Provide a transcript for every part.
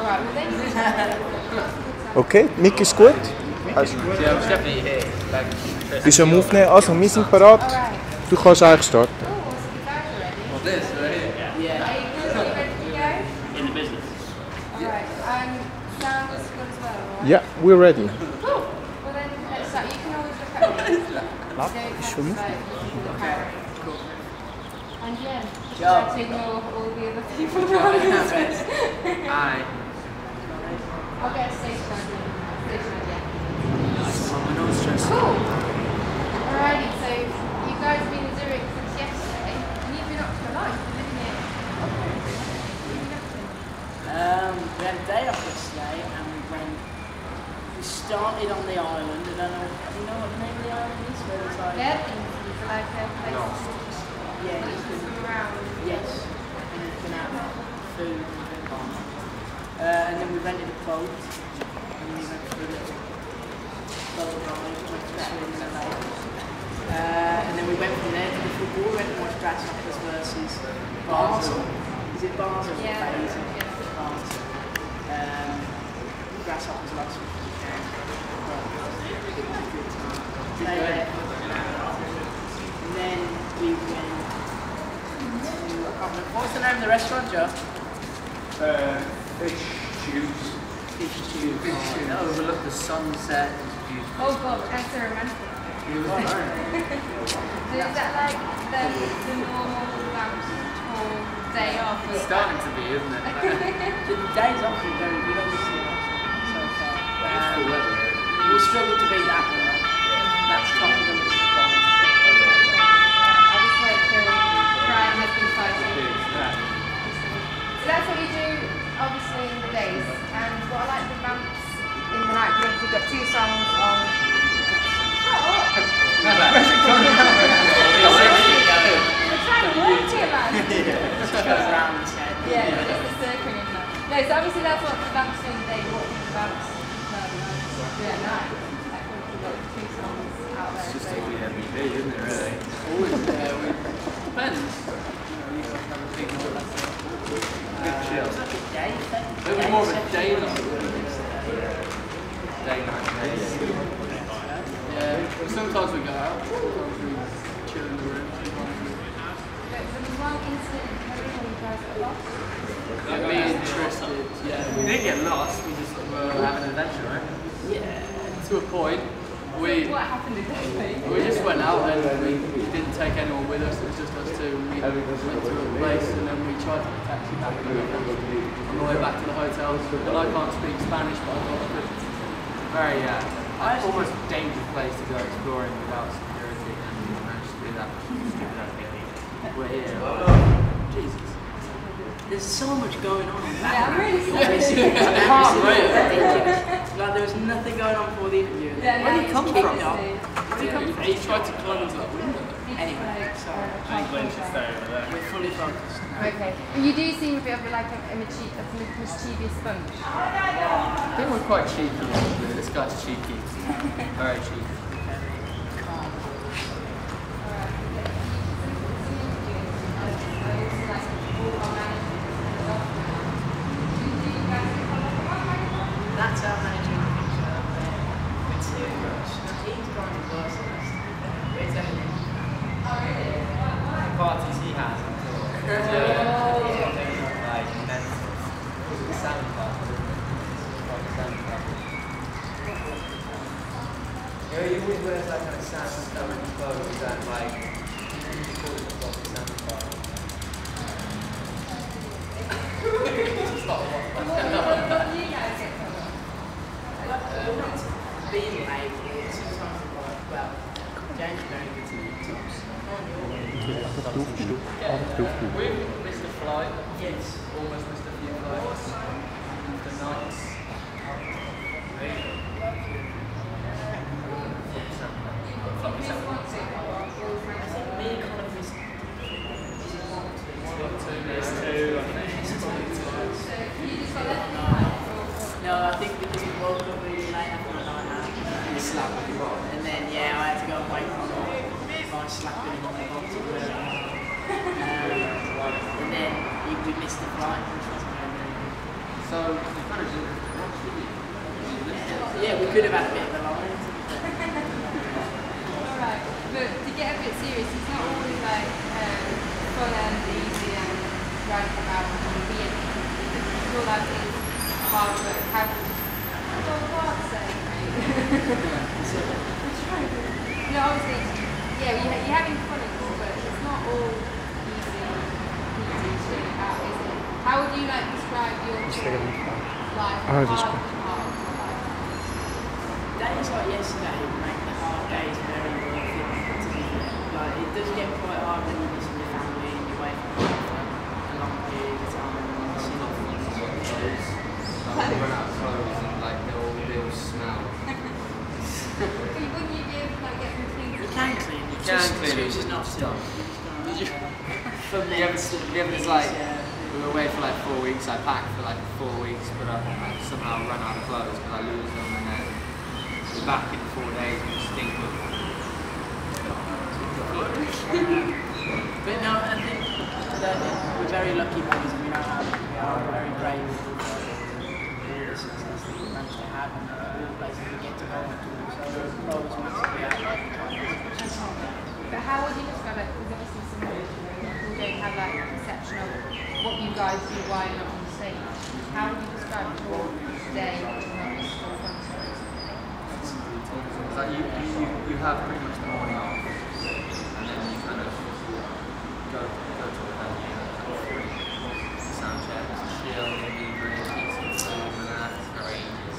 Alright, well then. Okay, Nick ist gut. Also, bist du am Aufnehmen? Also, wir sind bereit. Du kannst eigentlich starten. Are you ready to go? In the business. Alright, sound is good as well, right? Yeah, we're ready. Cool. Well then, let's start. You can always look at me. Ist schon Cool. And yeah, try to ignore all the other people around us. Hi. I'll get a stage manager. Cool. Alrighty, so you guys have been in Zurich since yesterday, and you've been up to your life, living here. We had a day off yesterday, and we started on the island. I don't know, do you know what the name of the island is? Where it's like, It's like a place yeah, to you can, swim around. yes, and you can have food and a bit of fun. And then we rented a boat, and we went for a little boat ride, went to swim in the lake. And then we went from there to the football, we went and watched Grasshoppers versus Basel. Is it Basel? Yeah. Basel. Basel. Grasshoppers lost some game, but it was a good time. And then we went to, what was the name of the restaurant, Joe? Fish Tubes. Fish Tubes. That overlooked the sunset. Oh god, that's so romantic. So is that like the normal tour day off? It's starting to be, isn't it? The days off were very good, obviously, so far. Beautiful weather. We'll struggle to beat that one. That's top of the list. I just like to crime has been fighting. So that's what you do, obviously, in the days. And what I like the vamps in the night, because we've got two songs on. We're trying to walk here, man. Yeah, it's the circling in that. No, so obviously that's what the vamps do in the day, walking the vamps. Yeah, night. Like we've got two songs out there. It's just all the every day, isn't it, really? Always there. Depends. You have a big one. Good chill. Maybe more of a day night. Day night. Yeah, sometimes we go out, sometimes we chill in the room. There was one incident in Korea when you guys got lost. Like being interested, yeah. We didn't get lost, we just were having an adventure, right? Yeah. To a point. What happened exactly? We just went out and we didn't take anyone with us, it was just us two. We went to a place and then we tried to get a taxi back on the way back to the hotel. And I can't speak Spanish, but I thought I could. Very, almost dangerous place to go exploring without security, and we managed to do that. We're here. Jesus. There's so much going on. Yeah, I'm really Like there was nothing going on before the interview. Yeah, Where did he come from? He tried to climb into that window. Anyway, so we're fully focused. Okay. You do seem a bit of like a mischievous sponge. I think we're quite cheeky. This guy's cheeky. Very cheeky. That's our managing producer up there. He's gone to Barcelona. It's everything. The parties he has, I'm sure. Like immense. The salmon party. You know, he always wears that kind of salmon colored clothes and like, he calls it a proper salmon party. It's not what You guys get Being late, it's sometimes like, well, James very good to me. We've missed a flight. Yes. Almost missed a few flights. The nights. No, I think because we woke up really late after a night out, and then yeah, I had to go and wait for him by slapping him on the bottom. And then we missed the flight, which wasn't very good. So you kind of just watched it. Yeah, we could have had a bit of a line. Alright, but to get a bit serious, it's not always like fun and easy and riding about and being. Your life is hard work. How hard saying, mate? No, obviously, yeah, you're having fun and all, but it's not all easy out, is it? How would you like describe your life? Oh, this hard, one. hard life? Days like yesterday make the hard days very worth it. Like, it does get quite hard when you're missing your family and you're away from home for a long period of time. Run out of clothes and like they'll smell. Wouldn't you be able to like, get them clean? You can clean it. You can clean it. Chooses not to. For me, It's like we were away for like 4 weeks. I packed for like 4 weeks, but I somehow run out of clothes because I lose them, and then we're back in 4 days and we stink of. But no, I think that we're very lucky boys, and we are very brave with all the success that we managed to have and all the places we get to go to. So we're always massively out there. But how would you describe it? Because obviously some people don't have like a perception of what you guys do while you're not on stage. How would you describe your day not just for concerts? It's like you have pretty much the morning off, and then you kind of go to the venue, sound checks, chill, maybe drink, eat some food, relax, go ages,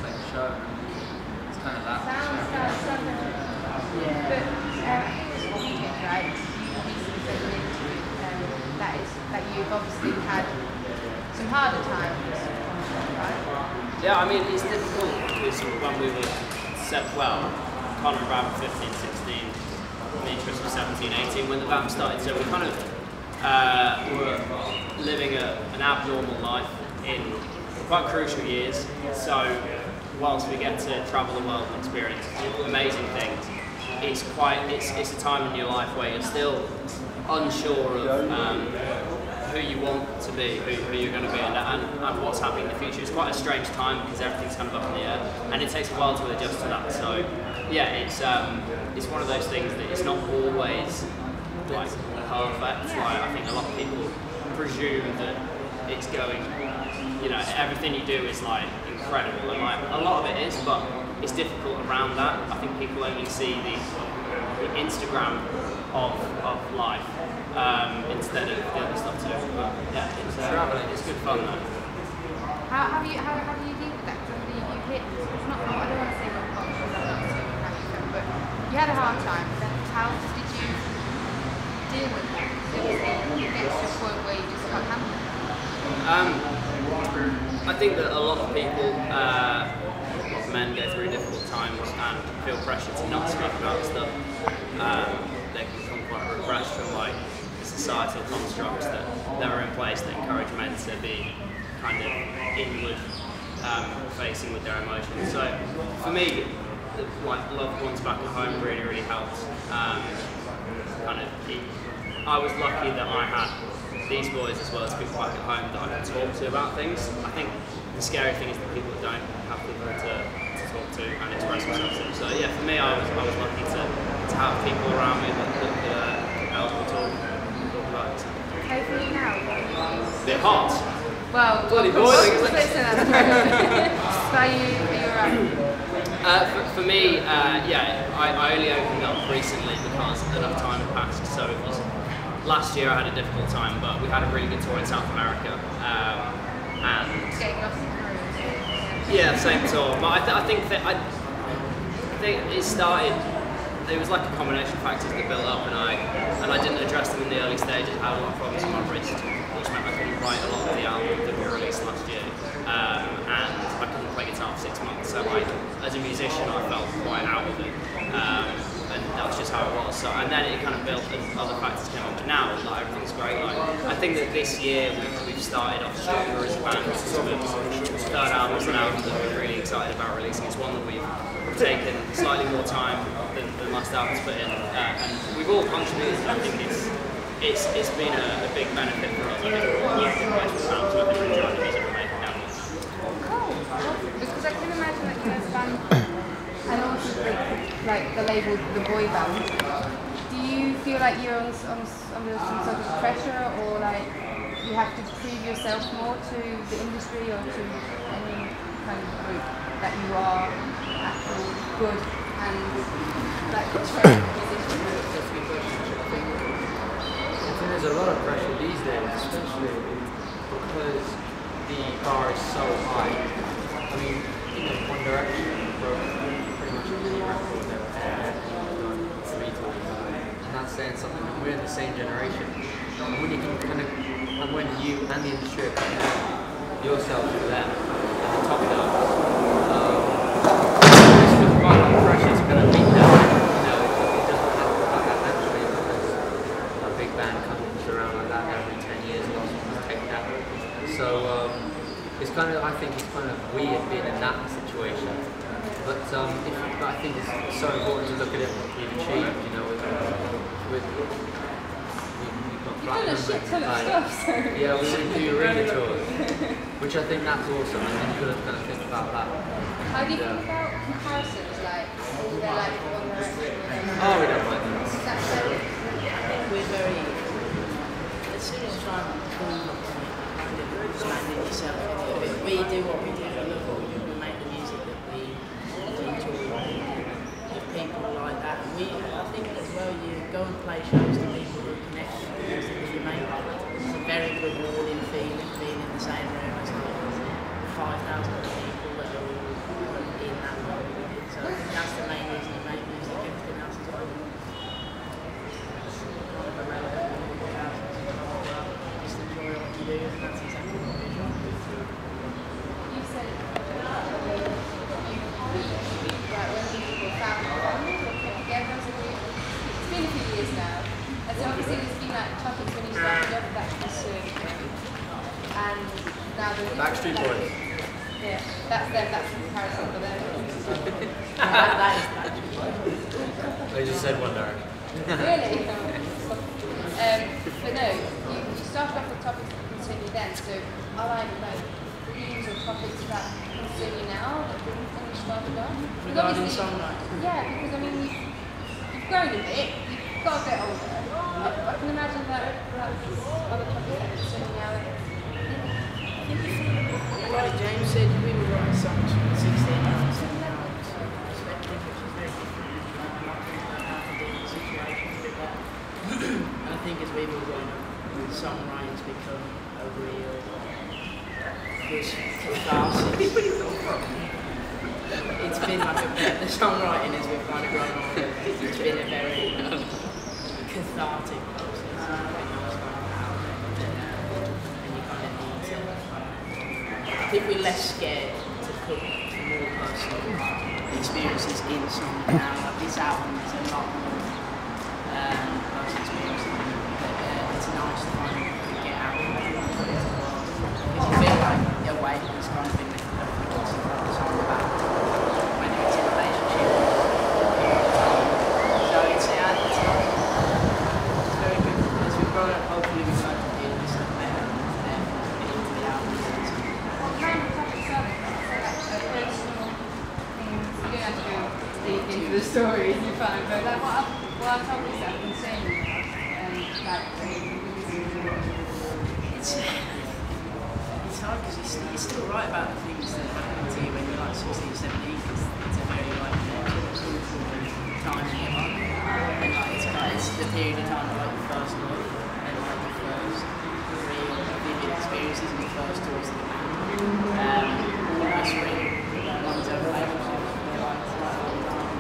play the show. It's kind of that. Sounds something. Yeah. But I think it's what you did, right? You recently said in an interview that you've obviously had some harder times, right? Yeah, I mean, it's difficult because when we were Connor and Brad were 15, 16, me and Chris were 17, 18 when the band started, so we kind of were living an abnormal life in quite crucial years. So whilst we get to travel the world and experience amazing things, it's a time in your life where you're still unsure of who you want to be, who you're going to be, and what's happening in the future. It's quite a strange time because everything's kind of up in the air, and it takes a while to adjust to that. So yeah, it's one of those things that it's not always like perfect. Like, I think a lot of people presume that it's going, you know, everything you do is like incredible, and like a lot of it is, but it's difficult around that. I think people only see the Instagram of life instead of the other stuff too. But yeah, it's good fun though. How do you deal with that? Because you hit, it's not, I don't want to say rock bottom because I'm not assuming how you felt, but you had a hard time. Then how did you deal with that? It gets to a point where you just can't handle it. I think that a lot of people, men go through difficult times and feel pressure to not speak about stuff. They can become quite repressed from like societal constructs that are in place that encourage men to be kind of inward facing with their emotions. So for me, like loved ones back at home really helped. I was lucky that I had these boys as well as people back at home that I could talk to about things. I think the scary thing is that people don't have people to talk to and express themselves to. So yeah, for me, I was lucky to have people around me that helped me talk about it. How for you now? Bit hot. Well, Bloody boiling, isn't it? So are you alright? For me, yeah, I only opened up recently because enough time had passed. So it was last year I had a difficult time, but we had a really good tour in South America, and Getting lost in the yeah, same tour. But I think it started. There was like a combination of factors that built up, and I didn't address them in the early stages. I had a lot of problems with my wrist, which meant I couldn't write a lot of the album that we released last year, and I couldn't play guitar for 6 months. So like, as a musician, I felt quite out of it, and that's just how it was. So, and then it kind of built, and other factors came on. But now, like, everything's great. Like, I think that this year we've started off stronger as a band. So the third album is an album that we're really excited about releasing. It's one that we've taken slightly more time than last album's put in, and we've all contributed. I think it's been a big benefit for us. I think we're all working with bands, so I think we're enjoying the music we're making. like the label the boy band, do you feel like you're under some sort of pressure, or like you have to prove yourself more to the industry or to any kind of group that you are actual good and like trained musician? I think there's a lot of pressure these days, especially because the bar is so high. I mean, One Direction broke pretty much any record they've ever done 3 times, and that's saying something. And we're in the same generation, and when you can and when you and the industry are comparing yourselves to them at the top notes, there's quite a lot of pressure to kind of beat them. It doesn't happen like that naturally because a big band comes around like that every 10 years, lots of people take that. So it's kind of, I think it's kind of weird being in that situation. But I think it's so important to look at it what we've achieved. We've got You've done a shit ton of stuff, so... Yeah, we do arena tours, which I think that's awesome. I think you've got to kind of think about that. How do you think about comparisons, like they're like One Direction? Oh, we don't mind that. We're very, as soon as you try and prove a point, expanding yourself a little bit. We do what we do, we love what we do, we make the music that we enjoy with people like that. I think as well, you go and play shows to people who connect with the music that you make. It's a very rewarding feeling being in the same room as like 5,000 people that are all in that moment. So I think that's the main reason you make music, everything else is like just enjoy what you do, and that's exactly what we do. You said like when people found family or came together as a group. It's been a few years now, and so obviously there's been like topics when you started off that and now the Backstreet Boys. Yeah, that's them. That's the comparison for them. That is Backstreet Boys. They just said One Direction. Really? But no, you started off with topics that concern you then, so are like themes or topics that concern you now that didn't when you started off? Regarding songwriting? Yeah, because I mean, you've grown a bit, you've got a bit older. I can imagine that perhaps other topics that concern you now. Like James said, we were writing songs from 16 and 17 hours, which was very different. How to deal with situations a bit better. And I think as we've all grown up, songwriting's become a real catharsis. It's been like the songwriting as we've kind of grown up, it's been a very cathartic process. It's been nice kind of out there, and you kind of need to. I think we're less scared to put more personal experiences in songs now. Like this album is a lot more personal experiences. It's nice to kind of get out and put it to the world. Because you feel like your weight has kind of been lifted up because of what the song about. Whether it's in a relationship so it's very good. As we've grown up, hopefully we've started to feel this stuff better and then get into the album. What kind of topics are they? So like personal things, you don't have to go deep into the stories you find, but like what are topics that concern you? It's hard because you're still right about the things that happen to you when you're like 16 or 17 because it's a very like time in your life. And like it's the period of time of like your first love and like your first real vivid experiences and your first tours to the band. Almost really one's own relationship with your life for a long time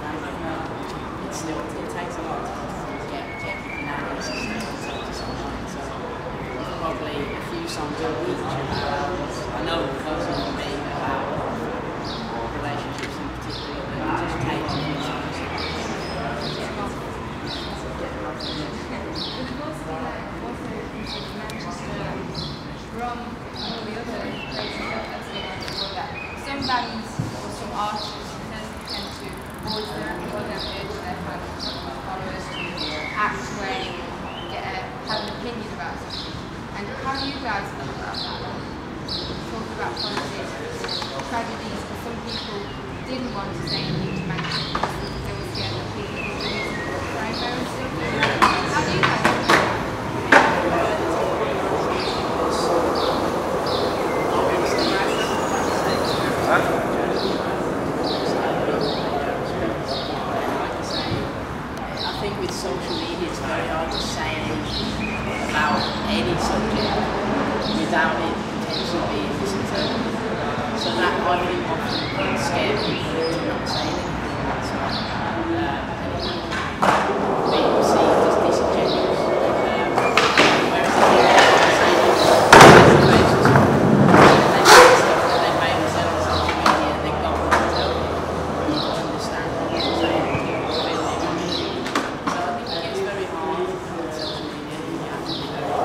and in the band. It takes a lot of time to get your analysis to something. So probably a few songs a week about, I know personally for me, about relationships in particular, but just take a few songs. From all the other places that some bands or some artists tend to always urge their fans or followers to act where have an opinion about something. And how do you guys feel about that? Talk about politics, tragedies, because some people didn't want to say anything to manage it because there was I think often scare people into not saying anything. So, being perceived as disingenuous. Whereas if you say they made themselves on social media, they've got to tell you to understand what you're saying and feel it. So I think it gets very hard on social media. You have to be very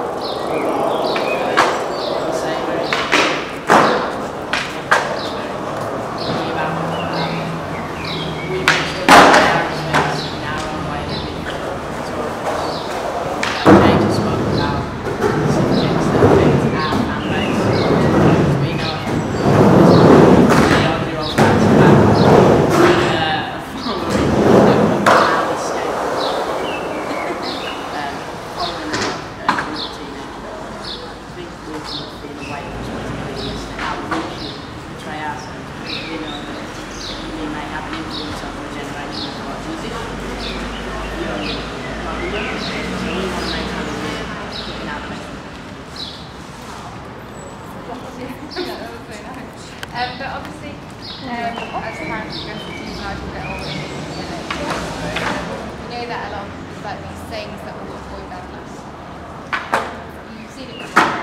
say very we make sure that our respects in our own way that we Jay just spoke about subjects that affect our fan base. We know the year-old fans about following the scale. Following the routine. I think we're in a way of responsibility as to how we should portray ourselves. We know that we may have an influence over a generation of our musicians. So we want to make sure that we're putting out the best. But obviously, as time progresses, you guys will get older. You know that a lot of like these sayings that all boy band lists. You've seen it before.